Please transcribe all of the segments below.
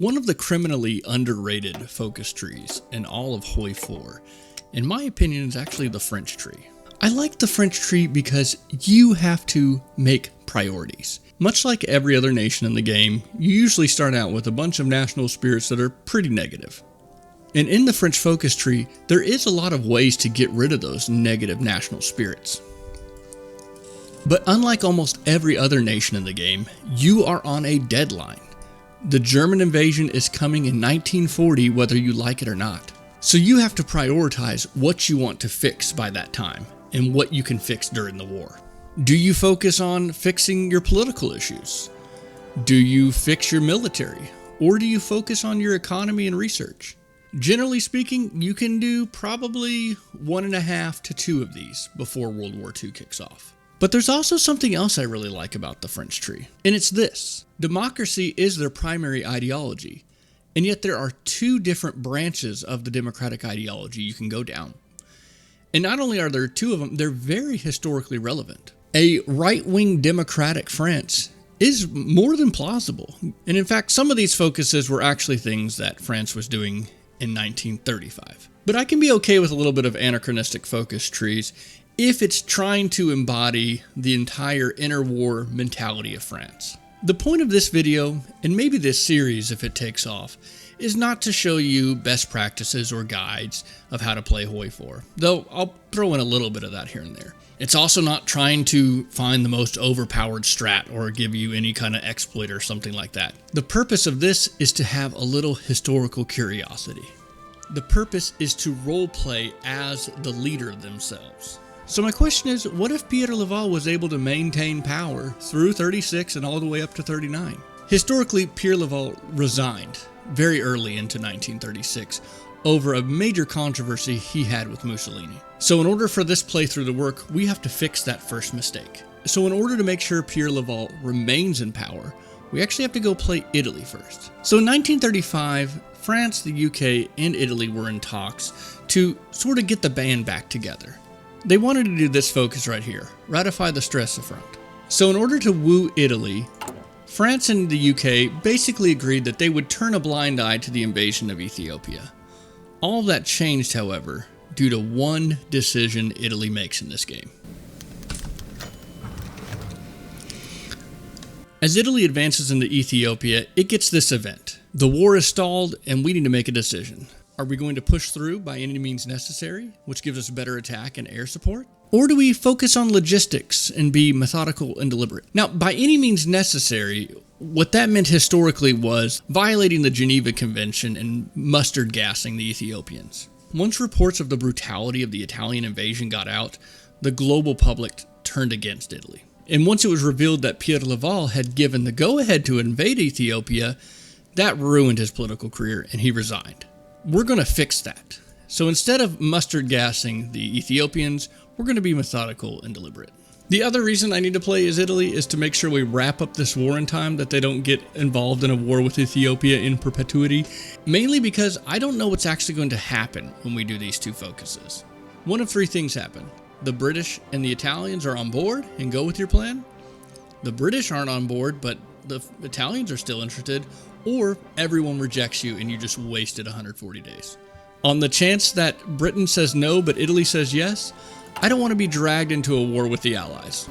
One of the criminally underrated focus trees in all of HOI4, in my opinion, is actually the French tree. I like the French tree because you have to make priorities. Much like every other nation in the game, you usually start out with a bunch of national spirits that are pretty negative. And in the French focus tree, there is a lot of ways to get rid of those negative national spirits. But unlike almost every other nation in the game, you are on a deadline. The German invasion is coming in 1940 whether you like it or not. So you have to prioritize what you want to fix by that time and what you can fix during the war. Do you focus on fixing your political issues? Do you fix your military? Or do you focus on your economy and research? Generally speaking, you can do probably 1.5 to 2 of these before World War II kicks off. But there's also something else I really like about the French tree, and it's this. Democracy is their primary ideology, and yet there are 2 different branches of the democratic ideology you can go down. And not only are there 2 of them, they're very historically relevant. A right-wing democratic France is more than plausible, and in fact some of these focuses were actually things that France was doing in 1935. But I can be okay with a little bit of anachronistic focus trees if it's trying to embody the entire interwar mentality of France. The point of this video, and maybe this series if it takes off, is not to show you best practices or guides of how to play HOI4, though I'll throw in a little bit of that here and there. It's also not trying to find the most overpowered strat or give you any kind of exploit or something like that. The purpose of this is to have a little historical curiosity. The purpose is to roleplay as the leader themselves. So my question is, what if Pierre Laval was able to maintain power through 36 and all the way up to 39? Historically, Pierre Laval resigned very early into 1936 over a major controversy he had with Mussolini. So in order for this playthrough to work, we have to fix that first mistake. So in order to make sure Pierre Laval remains in power, we actually have to go play Italy first. So in 1935, France, the UK, and Italy were in talks to sort of get the band back together. They wanted to do this focus right here, ratify the Stresa Front. So in order to woo Italy, France and the UK basically agreed that they would turn a blind eye to the invasion of Ethiopia. All of that changed, however, due to one decision Italy makes in this game. As Italy advances into Ethiopia, it gets this event. The war is stalled and we need to make a decision. Are we going to push through by any means necessary, which gives us better attack and air support? Or do we focus on logistics and be methodical and deliberate? Now, by any means necessary, what that meant historically was violating the Geneva Convention and mustard gassing the Ethiopians. Once reports of the brutality of the Italian invasion got out, the global public turned against Italy. And once it was revealed that Pierre Laval had given the go-ahead to invade Ethiopia, that ruined his political career and he resigned. We're going to fix that. So instead of mustard gassing the Ethiopians, we're going to be methodical and deliberate. The other reason I need to play as Italy is to make sure we wrap up this war in time, that they don't get involved in a war with Ethiopia in perpetuity, mainly because I don't know what's actually going to happen when we do these 2 focuses. One of 3 things happen. The British and the Italians are on board and go with your plan. The British aren't on board, but the Italians are still interested, or everyone rejects you and you just wasted 140 days. On the chance that Britain says no, but Italy says yes, I don't want to be dragged into a war with the Allies.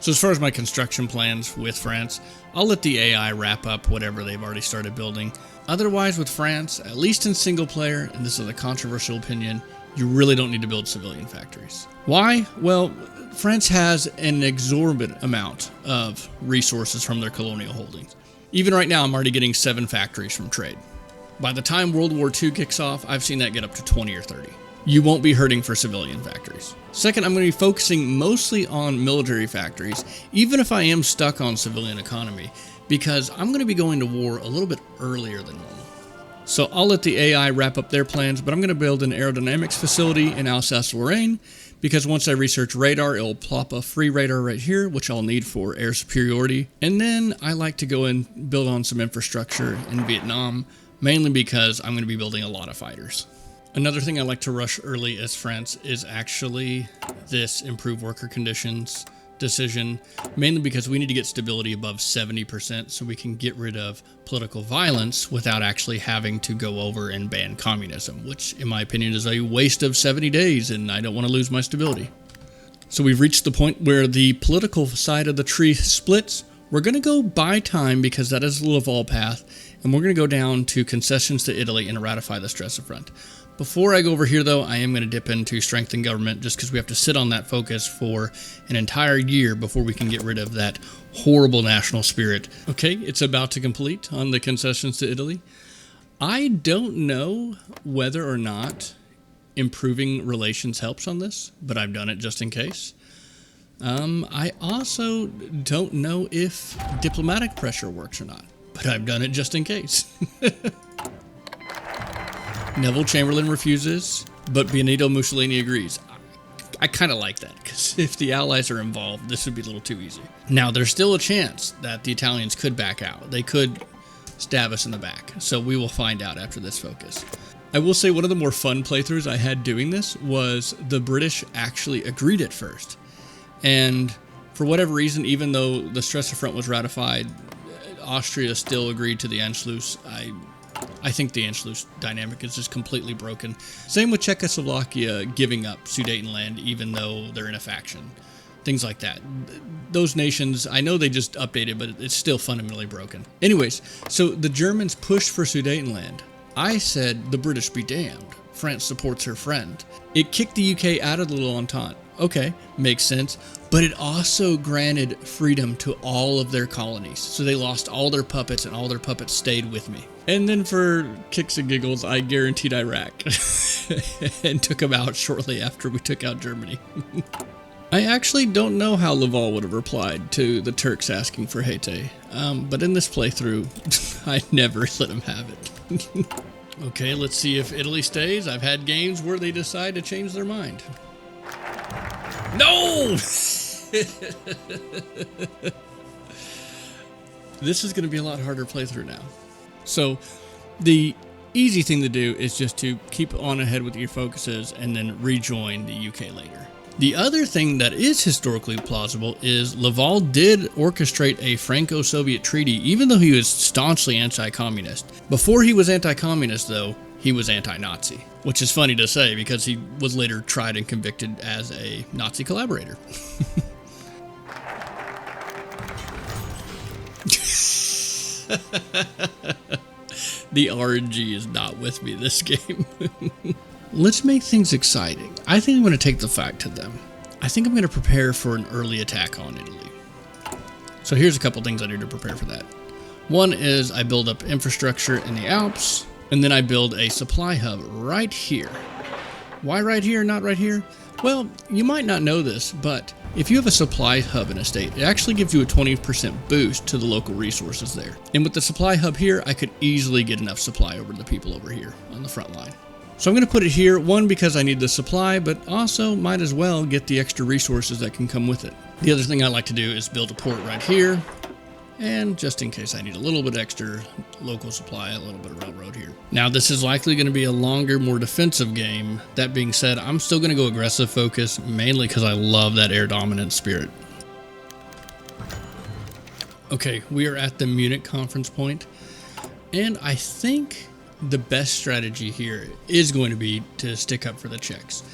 So as far as my construction plans with France, I'll let the AI wrap up whatever they've already started building. Otherwise, with France, at least in single player, and this is a controversial opinion, you really don't need to build civilian factories. Why? Well, France has an exorbitant amount of resources from their colonial holdings. Even right now, I'm already getting 7 factories from trade. By the time World War II kicks off, I've seen that get up to 20 or 30. You won't be hurting for civilian factories. Second, I'm going to be focusing mostly on military factories, even if I am stuck on civilian economy, because I'm going to be going to war a little bit earlier than normal. So I'll let the AI wrap up their plans, but I'm going to build an aerodynamics facility in Alsace-Lorraine, because once I research radar, it'll plop a free radar right here, which I'll need for air superiority. And then I like to go and build on some infrastructure in Vietnam, mainly because I'm going to be building a lot of fighters. Another thing I like to rush early as France is actually this improve worker conditions decision, mainly because we need to get stability above 70% so we can get rid of political violence without actually having to go over and ban communism, which in my opinion is a waste of 70 days, and I don't want to lose my stability. So we've reached the point where the political side of the tree splits. We're going to go by time because that is the Laval path, and we're going to go down to concessions to Italy and ratify the Stresa Front. Before I go over here, though, I am going to dip into strength in government just because we have to sit on that focus for an entire year before we can get rid of that horrible national spirit. Okay, it's about to complete on the concessions to Italy. I don't know whether or not improving relations helps on this, but I've done it just in case. I also don't know if diplomatic pressure works or not, but I've done it just in case. Neville Chamberlain refuses, but Benito Mussolini agrees. I kind of like that, because if the Allies are involved, this would be a little too easy. Now, there's still a chance that the Italians could back out. They could stab us in the back, so we will find out after this focus. I will say one of the more fun playthroughs I had doing this was the British actually agreed at first. And for whatever reason, even though the Stresa Front was ratified, Austria still agreed to the Anschluss. I think the Anschluss dynamic is just completely broken. Same with Czechoslovakia giving up Sudetenland even though they're in a faction. Things like that. Those nations, I know they just updated, but it's still fundamentally broken. Anyways, so the Germans pushed for Sudetenland. I said the British be damned. France supports her friend. It kicked the UK out of the Little Entente. Okay, makes sense. But it also granted freedom to all of their colonies. So they lost all their puppets, and all their puppets stayed with me. And then for kicks and giggles, I guaranteed Iraq. And took them out shortly after we took out Germany. I actually don't know how Laval would have replied to the Turks asking for Haiti. But in this playthrough, I never let them have it. Okay, let's see if Italy stays. I've had games where they decide to change their mind. No! This is going to be a lot harder playthrough now. So, the easy thing to do is just to keep on ahead with your focuses and then rejoin the UK later. The other thing that is historically plausible is Laval did orchestrate a Franco-Soviet treaty, even though he was staunchly anti-communist. Before he was anti-communist, though, he was anti-Nazi, which is funny to say because he was later tried and convicted as a Nazi collaborator. The RNG is not with me this game. Let's make things exciting. I think I'm going to take the fight to them. I think I'm going to prepare for an early attack on Italy. So here's a couple things I do to prepare for that. One is I build up infrastructure in the Alps, and then I build a supply hub right here. Why right here, not right here? Well, you might not know this, but if you have a supply hub in a state, it actually gives you a 20% boost to the local resources there. And with the supply hub here, I could easily get enough supply over to the people over here on the front line. So I'm going to put it here, one, because I need the supply, but also might as well get the extra resources that can come with it. The other thing I like to do is build a port right here, and just in case I need a little bit extra local supply, a little bit of railroad here. Now, this is likely going to be a longer, more defensive game. That being said, I'm still going to go aggressive focus, mainly because I love that air dominant spirit. Okay, we are at the Munich conference point, and I think the best strategy here is going to be to stick up for the Czechs.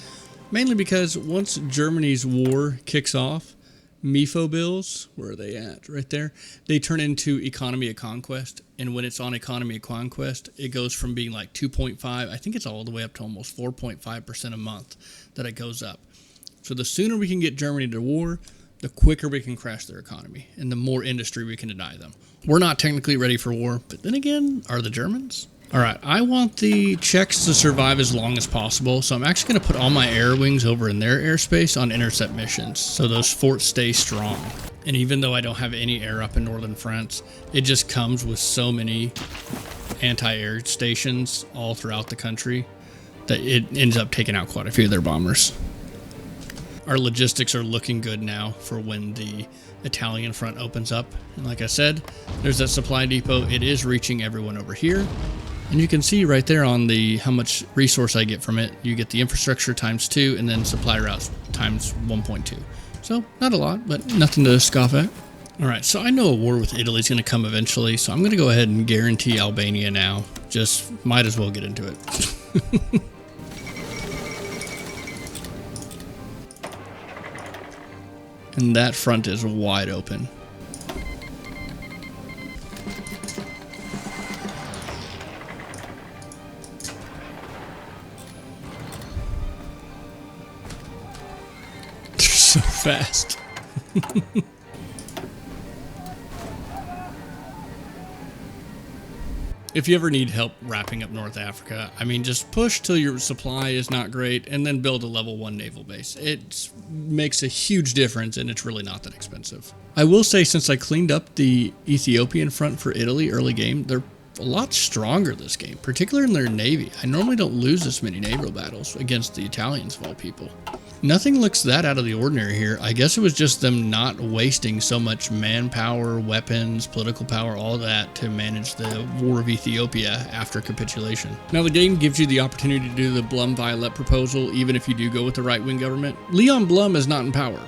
Mainly because once Germany's war kicks off, MIFO bills, where are they at? Right there. They turn into economy of conquest. And when it's on economy of conquest, it goes from being like 2.5, I think it's all the way up to almost 4.5% a month that it goes up. So the sooner we can get Germany to war, the quicker we can crash their economy and the more industry we can deny them. We're not technically ready for war, but then again, are the Germans? All right, I want the Czechs to survive as long as possible, so I'm actually going to put all my air wings over in their airspace on intercept missions, so those forts stay strong. And even though I don't have any air up in northern France, it just comes with so many anti-air stations all throughout the country that it ends up taking out quite a few of their bombers. Our logistics are looking good now for when the Italian front opens up. And like I said, there's that supply depot. It is reaching everyone over here. And you can see right there on the how much resource I get from it. You get the infrastructure times 2 and then supply routes times 1.2. So, not a lot, but nothing to scoff at. Alright, so I know a war with Italy is going to come eventually, so I'm going to go ahead and guarantee Albania now. Just might as well get into it. And that front is wide open. They're so fast. If you ever need help wrapping up North Africa, I mean, just push till your supply is not great and then build a level 1 naval base. It makes a huge difference and it's really not that expensive. I will say, since I cleaned up the Ethiopian front for Italy early game, they're a lot stronger this game, particularly in their navy. I normally don't lose this many naval battles against the Italians of all people. Nothing looks that out of the ordinary here. I guess it was just them not wasting so much manpower, weapons, political power, all that to manage the War of Ethiopia after capitulation. Now the game gives you the opportunity to do the Blum-Violet proposal even if you do go with the right-wing government. Leon Blum is not in power.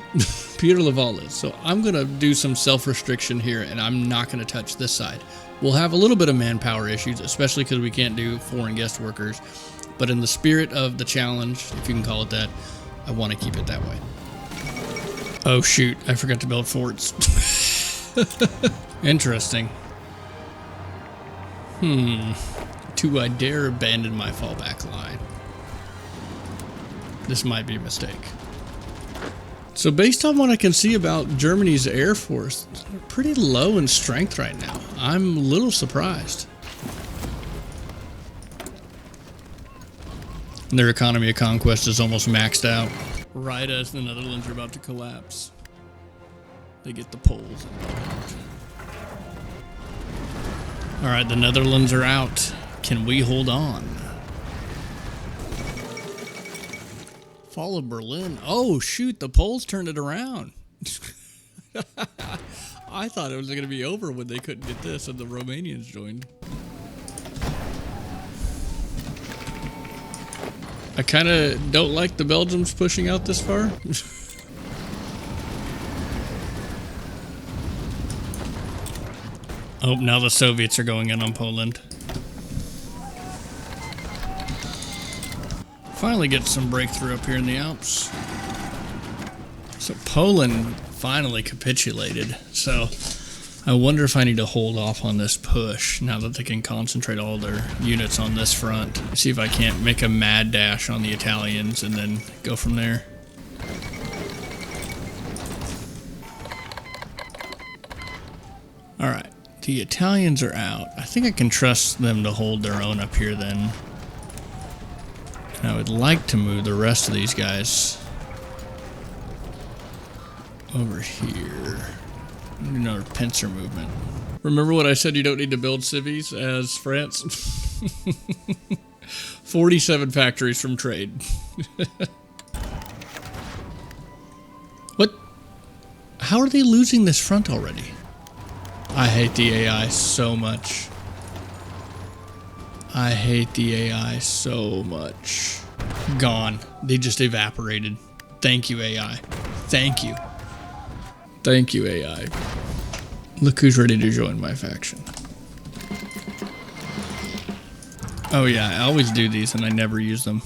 Pierre Laval is. So I'm going to do some self-restriction here and I'm not going to touch this side. We'll have a little bit of manpower issues, especially because we can't do foreign guest workers. But in the spirit of the challenge, if you can call it that, I want to keep it that way. Oh shoot, I forgot to build forts. Interesting. Do I dare abandon my fallback line? This might be a mistake. So based on what I can see about Germany's Air Force, they're pretty low in strength right now. I'm a little surprised. Their economy of conquest is almost maxed out. Right as the Netherlands are about to collapse, they get the Poles involved. Alright, the Netherlands are out. Can we hold on? Fall of Berlin. Oh shoot, the Poles turned it around. I thought it was going to be over when they couldn't get this and the Romanians joined. I kind of don't like the Belgians pushing out this far. Oh, now the Soviets are going in on Poland. Finally get some breakthrough up here in the Alps. So Poland finally capitulated. So I wonder if I need to hold off on this push now that they can concentrate all their units on this front. See if I can't make a mad dash on the Italians and then go from there. Alright, the Italians are out. I think I can trust them to hold their own up here then. And I would like to move the rest of these guys over here. Another pincer movement. Remember what I said, you don't need to build cities as France? 47 factories from trade. What? How are they losing this front already? I hate the AI so much. I hate the AI so much. Gone. They just evaporated. Thank you, AI. Thank you. Thank you, AI. Look who's ready to join my faction. Oh yeah, I always do these and I never use them.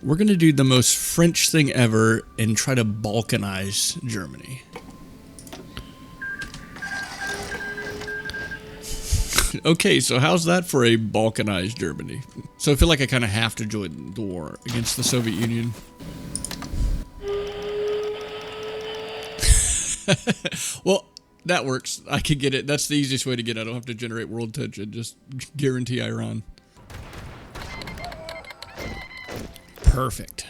We're gonna do the most French thing ever and try to Balkanize Germany. Okay, so how's that for a Balkanized Germany? So I feel like I kind of have to join the war against the Soviet Union. Well, that works. I can get it. That's the easiest way to get it. I don't have to generate world tension. Just guarantee Iran. Perfect.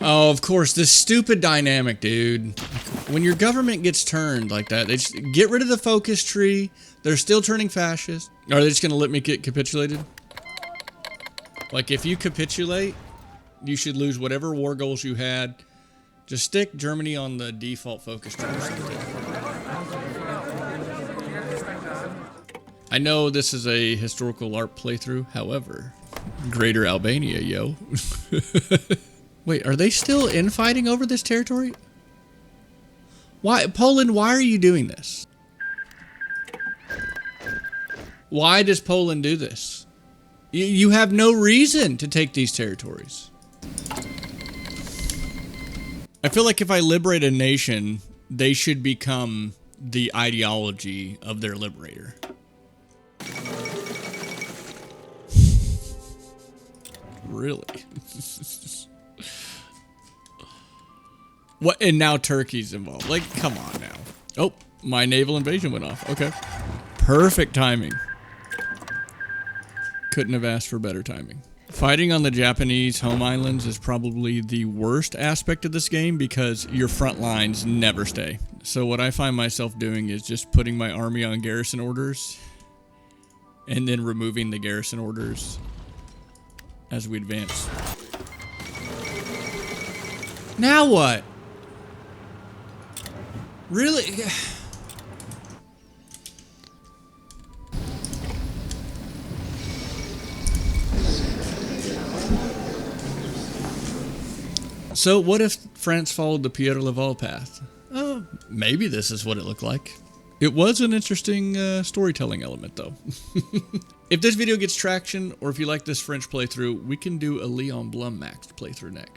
Oh, of course, this stupid dynamic, dude. When your government gets turned like that, they just get rid of the focus tree. They're still turning fascist. Are they just going to let me get capitulated? Like, if you capitulate, you should lose whatever war goals you had. Just stick Germany on the default focus tree. I know this is a historical LARP playthrough, however, Greater Albania, yo. Wait, are they still infighting over this territory? Why, Poland, why are you doing this? Why does Poland do this? You have no reason to take these territories. I feel like if I liberate a nation, they should become the ideology of their liberator. Really? What? And now Turkey's involved. Like, come on now. Oh, my naval invasion went off. Okay. Perfect timing. Couldn't have asked for better timing. Fighting on the Japanese home islands is probably the worst aspect of this game because your front lines never stay. So what I find myself doing is just putting my army on garrison orders and then removing the garrison orders as we advance. Now what? Really? So what if France followed the Pierre Laval path? Oh, maybe this is what it looked like. It was an interesting storytelling element, though. If this video gets traction, or if you like this French playthrough, we can do a Leon Blum maxed playthrough next.